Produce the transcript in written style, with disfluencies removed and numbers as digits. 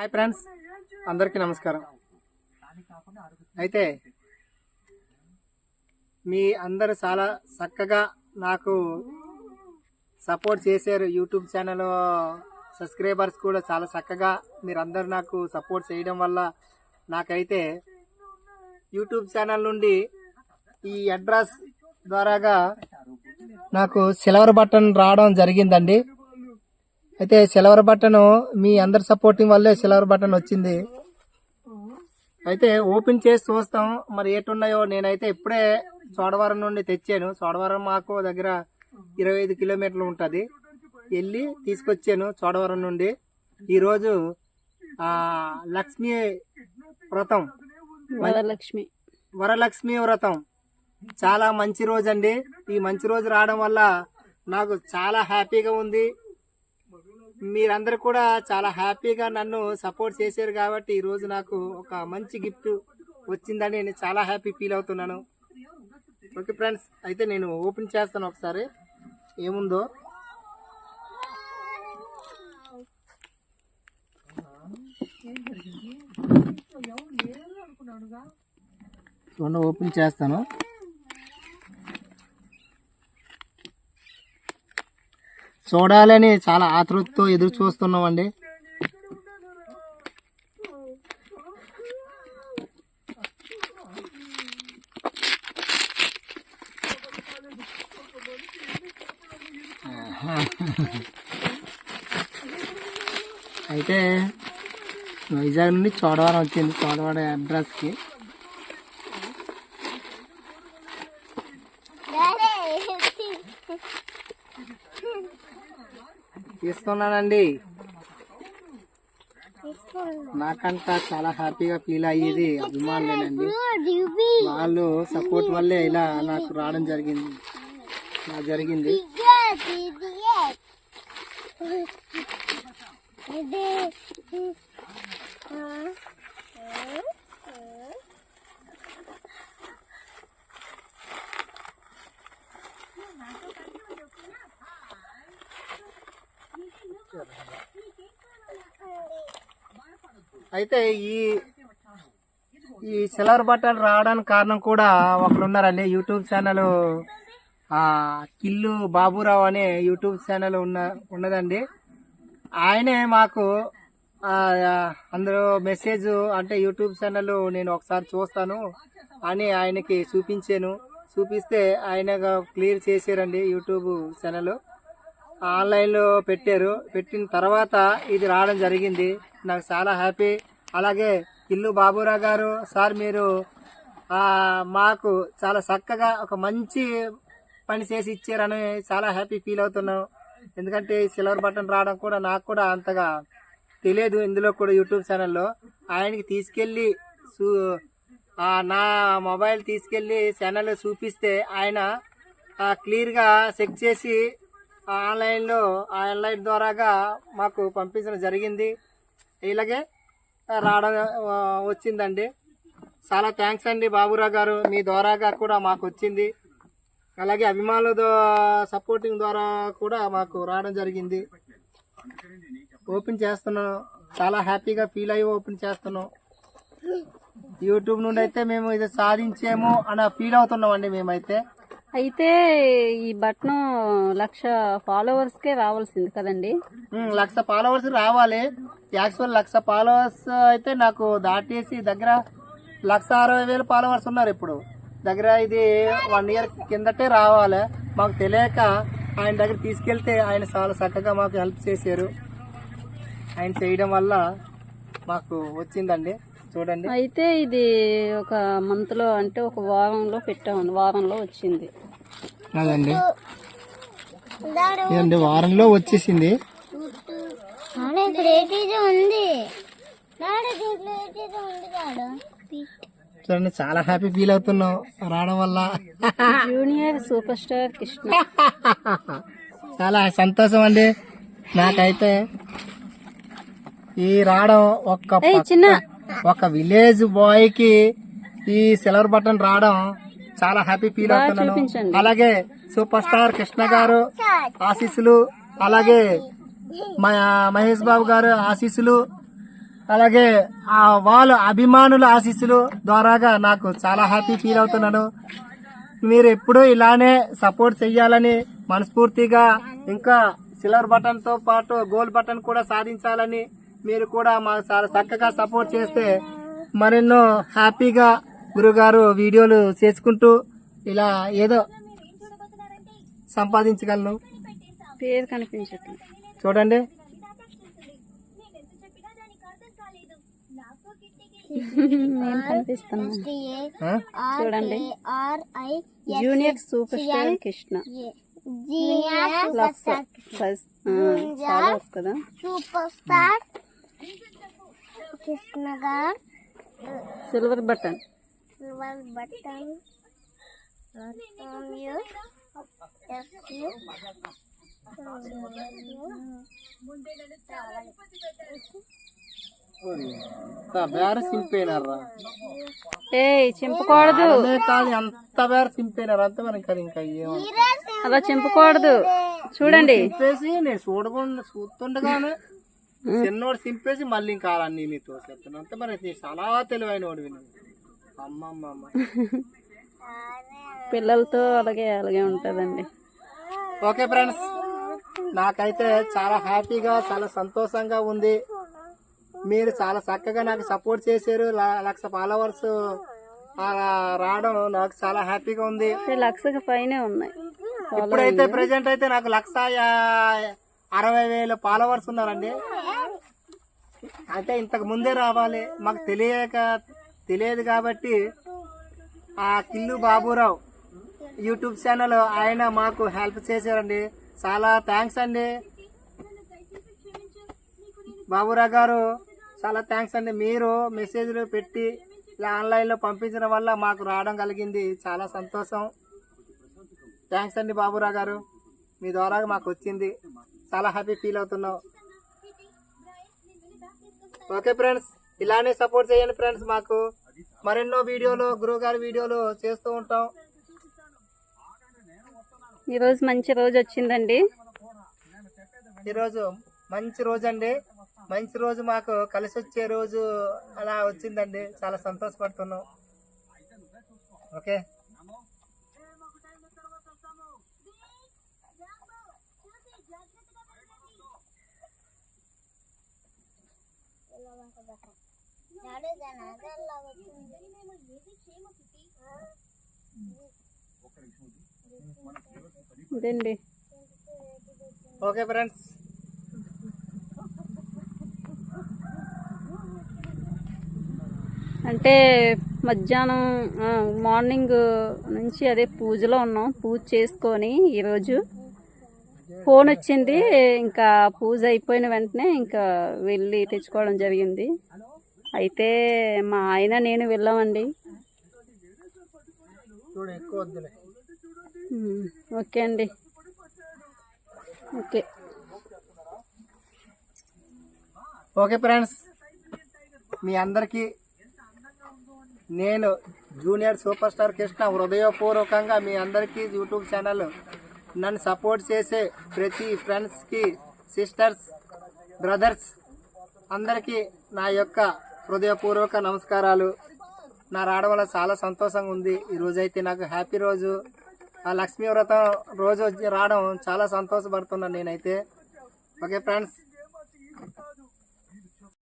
Hi friends, అందరికీ నమస్కారం. అయితే మీ అందరు చాలా చక్కగా నాకు సపోర్ట్ చేశారు. యూట్యూబ్ ఛానల్ సబ్స్క్రైబర్స్ కూడా చాలా చక్కగా మీరందరూ నాకు సపోర్ట్ చేయడం వల్ల నాకైతే యూట్యూబ్ ఛానల్ నుండి ఈ అడ్రస్ ద్వారాగా నాకు సిల్వర్ బటన్ రావడం జరిగిందండి. అయితే సిల్వర్ బటన్ మీ అందరి సపోర్టింగ్ వల్లే సిల్వర్ బటన్ వచ్చింది. అయితే ఓపెన్ చేసి చూస్తాం మరి ఏటున్నాయో. నేనైతే ఇప్పుడే చోడవరం నుండి తెచ్చాను. చోడవరం మాకు దగ్గర 25 కిలోమీటర్లు ఉంటుంది. వెళ్ళి తీసుకొచ్చాను చోడవరం నుండి. ఈరోజు లక్ష్మీ వ్రతం, వరలక్ష్మి వ్రతం చాలా మంచి రోజు అండి. ఈ మంచి రోజు రావడం వల్ల నాకు చాలా హ్యాపీగా ఉంది. మీరందరూ కూడా చాలా హ్యాపీగా నన్ను సపోర్ట్ చేశారు కాబట్టి ఈరోజు నాకు ఒక మంచి గిఫ్ట్ వచ్చిందని నేను చాలా హ్యాపీ ఫీల్ అవుతున్నాను. ఓకే ఫ్రెండ్స్, అయితే నేను ఓపెన్ చేస్తాను ఒకసారి ఏముందో. చూడండి, ఓపెన్ చేస్తాను. చూడాలని చాలా ఆతృతతో ఎదురు చూస్తున్నామండి. అయితే వైజాగ్ నుండి చోడవరం వచ్చింది. చోడవరం అడ్రస్కి తీస్తున్నానండి. నాకంతా చాలా హ్యాపీగా ఫీల్ అయ్యేది అభిమానులేనండి. వాళ్ళు సపోర్ట్ వల్లే ఇలా నాకు రావడం జరిగింది. అయితే ఈ సిల్వర్ బటన్ రావడానికి కారణం కూడా ఒకరు ఉన్నారండి. యూట్యూబ్ ఛానల్ కిల్లు బాబురావు అనే యూట్యూబ్ ఛానల్ ఉన్నదండి. ఆయనే మాకు అందులో మెసేజ్ అంటే యూట్యూబ్ ఛానల్ నేను ఒకసారి చూస్తాను అని ఆయనకి చూపిస్తే ఆయన క్లియర్ చేశారండి. యూట్యూబ్ ఛానల్ ఆన్లైన్లో పెట్టిన తర్వాత ఇది రావడం జరిగింది. నాకు చాలా హ్యాపీ. అలాగే కిల్లు బాబురావు గారు, సార్ మీరు మాకు చాలా చక్కగా ఒక మంచి పని చేసి ఇచ్చారని చాలా హ్యాపీ ఫీల్ అవుతున్నాం. ఎందుకంటే సిల్వర్ బటన్ రావడం కూడా నాకు కూడా అంతగా తెలియదు. ఇందులో కూడా యూట్యూబ్ ఛానల్లో ఆయనకి తీసుకెళ్ళి నా మొబైల్ తీసుకెళ్ళి ఛానల్ చూపిస్తే ఆయన క్లియర్గా చెక్ చేసి ఆన్లైన్ ద్వారాగా మాకు పంపించడం జరిగింది. ఇలాగే రావడం వచ్చిందండి. చాలా థ్యాంక్స్ అండి బాబురావు గారు, మీ ద్వారాగా కూడా మాకు వచ్చింది. అలాగే అభిమానుల సపోర్టింగ్ ద్వారా కూడా మాకు రావడం జరిగింది. ఓపెన్ చేస్తున్నాం, చాలా హ్యాపీగా ఫీల్ అయ్యి ఓపెన్ చేస్తున్నాం. యూట్యూబ్ నుండి అయితే మేము ఇది సాధించాము అని ఫీల్ అవుతున్నాం అండి మేమైతే. అయితే ఈ బటన్ 1,00,000 ఫాలోవర్స్కే రావాల్సింది కదండి. 1,00,000 ఫాలోవర్స్ రావాలి. యాక్చువల్ 1,00,000 ఫాలోవర్స్ అయితే నాకు దాటేసి దగ్గర 1,60,000 ఫాలోవర్స్ ఉన్నారు ఇప్పుడు. దగ్గర ఇది 1 ఇయర్ కిందటే రావాలి. మాకు తెలియక ఆయన దగ్గర తీసుకెళ్తే ఆయన చాలా చక్కగా మాకు హెల్ప్ చేశారు. ఆయన చేయడం వల్ల మాకు వచ్చిందండి. చూడండి, అయితే ఇది ఒక మంత్ లో అంటే ఒక వారంలో పెట్టామండి. వారంలో వచ్చింది అదండి. ఇదండి వారంలో వచ్చేసింది. చూడండి, చాలా హ్యాపీ ఫీల్ అవుతున్నాం రావడం వల్ల. జూనియర్ సూపర్ స్టార్ కృష్ణ చాలా సంతోషం అండి నాకైతే. ఈ రావడం ఒక విలేజ్ బాయ్ కి ఈ సిల్వర్ బటన్ రావడం చాలా హ్యాపీ ఫీల్ అవుతున్నాను. అలాగే సూపర్ స్టార్ కృష్ణ గారు ఆశీస్సులు, అలాగే మహేష్ బాబు గారు ఆశీస్సులు, అలాగే వాళ్ళ అభిమానుల ఆశీస్సులు ద్వారాగా నాకు చాలా హ్యాపీ ఫీల్ అవుతున్నాను. మీరు ఎప్పుడూ ఇలానే సపోర్ట్ చెయ్యాలని మనస్ఫూర్తిగా, ఇంకా సిల్వర్ బటన్ తో పాటు గోల్డ్ బటన్ కూడా సాధించాలని మీరు కూడా మాకు చాలా చక్కగా సపోర్ట్ చేస్తే మరెన్నో హ్యాపీగా గురుగారు వీడియోలు చేసుకుంటూ ఇలా ఏదో సంపాదించగలను. పేరు కనిపించట్లేదు చూడండి, నేను కనిపిస్తున్నా. చూడండి, junior super star Krishna followers కదా. సూపర్ స్టార్ కృష్ణ గారు సిల్వర్ బటన్. బేర సింపేనారా, చింపకూడదు కాదు ఎంత బేర సింపేనారు అంతే. మరి ఇంకా ఏమో అలా చింపకూడదు. చూడండి, సింపేసి నేను చూస్తుండగానే చిన్నోడు సింపేసి మళ్ళీ ఇంకా అన్ని నీతో చెప్తాను అంతే. మరి నీ చాలా తెలివైన వాడు విన్నాను. అమ్మమ్మ పిల్లలతో అలాగే అలాగే ఉంటుందండి. ఓకే ఫ్రెండ్స్, నాకైతే చాలా హ్యాపీగా చాలా సంతోషంగా ఉంది. మీరు చాలా చక్కగా నాకు సపోర్ట్ చేశారు. 1,00,000 ఫాలోవర్స్ రావడం నాకు చాలా హ్యాపీగా ఉంది. 1,00,000 పైనే ఉన్నాయి. ఇప్పుడైతే ప్రెసెంట్ అయితే నాకు 1,60,000 ఫాలోవర్స్ ఉన్నారండి. అంటే ఇంతకు ముందే రావాలి, మాకు తెలియదు కాబట్టి ఆ కిల్లు బాబురావు యూట్యూబ్ ఛానల్ ఆయన మాకు హెల్ప్ చేశారండి. చాలా థ్యాంక్స్ అండి బాబురావు గారు, చాలా థ్యాంక్స్ అండి. మీరు మెసేజ్లు పెట్టి ఇలా ఆన్లైన్లో పంపించడం వల్ల మాకు రావడం కలిగింది. చాలా సంతోషం. థ్యాంక్స్ అండి బాబురావు గారు, మీ ద్వారా మాకు వచ్చింది. చాలా హ్యాపీ ఫీల్ అవుతున్నాం. ఓకే ఫ్రెండ్స్, ఇలానే సపోర్ట్ చేయండి ఫ్రెండ్స్. మాకు మరెన్నో వీడియోలు గురువు గారి వీడియోలు చేస్తూ ఉంటాం. ఈరోజు మంచి రోజు వచ్చిందండి. ఈరోజు మంచి రోజు అండి, మంచి రోజు మాకు కలిసి వచ్చే రోజు అలా వచ్చిందండి. చాలా సంతోషపడుతున్నాం. ఓకే, ఇదండి. ఓకే ఫ్రెండ్స్, అంటే మధ్యాహ్నం మార్నింగ్ నుంచి అదే పూజలో ఉన్నాం. పూజ చేసుకొని ఈరోజు ఫోన్ వచ్చింది. ఇంకా పూజ అయిపోయిన వెంటనే ఇంకా వెళ్ళి తెచ్చుకోవడం జరిగింది. అయితే మా ఆయన నేను వెళ్ళామండి. ఓకే అండి. ఓకే ఓకే ఫ్రెండ్స్, మీ అందరికీ నేను జూనియర్ సూపర్ స్టార్ కృష్ణ హృదయపూర్వకంగా మీ అందరికీ యూట్యూబ్ ఛానల్ నన్ను సపోర్ట్ చేసే ప్రతి ఫ్రెండ్స్కి, సిస్టర్స్, బ్రదర్స్ అందరికీ నా యొక్క హృదయపూర్వక నమస్కారాలు. నా రావడం వల్ల చాలా సంతోషంగా ఉంది. ఈ రోజైతే నాకు హ్యాపీ రోజు. ఆ లక్ష్మీ వ్రతం రోజు రావడం చాలా సంతోషపడుతున్నాను నేనైతే. Okay friends,